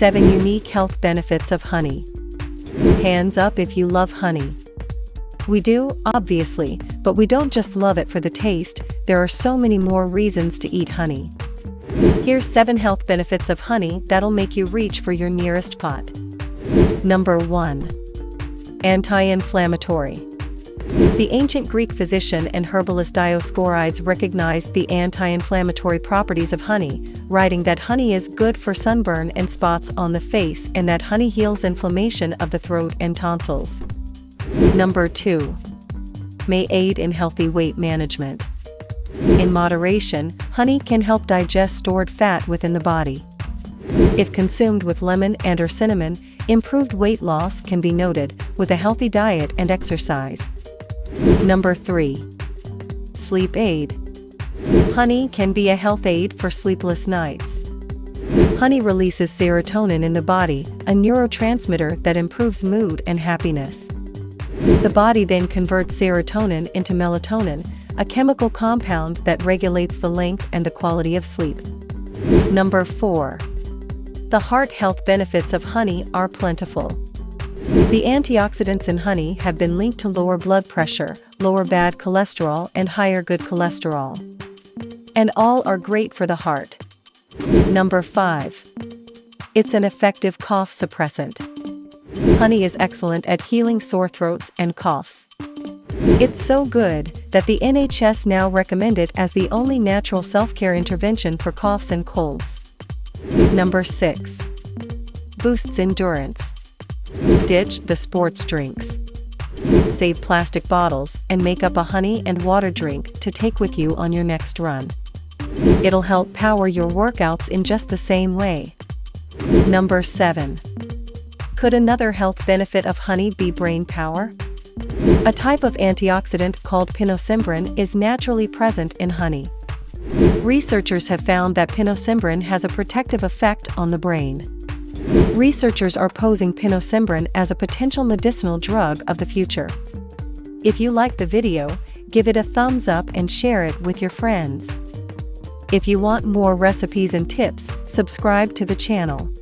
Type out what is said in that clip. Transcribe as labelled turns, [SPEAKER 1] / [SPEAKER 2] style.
[SPEAKER 1] 7 Unique Health Benefits of Honey. Hands up if you love honey. We do, obviously, but we don't just love it for the taste, there are so many more reasons to eat honey. Here's 7 health benefits of honey that'll make you reach for your nearest pot. Number 1. Anti-inflammatory. The ancient Greek physician and herbalist Dioscorides recognized the anti-inflammatory properties of honey, writing that honey is good for sunburn and spots on the face and that honey heals inflammation of the throat and tonsils. Number 2. May aid in healthy weight management. In moderation, honey can help digest stored fat within the body. If consumed with lemon and/or cinnamon, improved weight loss can be noted with a healthy diet and exercise. Number 3. Sleep aid. Honey can be a health aid for sleepless nights. Honey releases serotonin in the body, a neurotransmitter that improves mood and happiness. The body then converts serotonin into melatonin, a chemical compound that regulates the length and the quality of sleep. Number 4. The heart health benefits of honey are plentiful. The antioxidants in honey have been linked to lower blood pressure, lower bad cholesterol, and higher good cholesterol. And all are great for the heart. Number 5. It's an effective cough suppressant. Honey is excellent at healing sore throats and coughs. It's so good that the NHS now recommend it as the only natural self-care intervention for coughs and colds. Number 6. Boosts endurance. Ditch the sports drinks. Save plastic bottles and make up a honey and water drink to take with you on your next run. It'll help power your workouts in just the same way. Number 7. Could another health benefit of honey be brain power? A type of antioxidant called pinosimbrin is naturally present in honey. Researchers have found that pinosimbrin has a protective effect on the brain. Researchers are posing pinosimbrin as a potential medicinal drug of the future. If you like the video, give it a thumbs up and share it with your friends. If you want more recipes and tips, subscribe to the channel.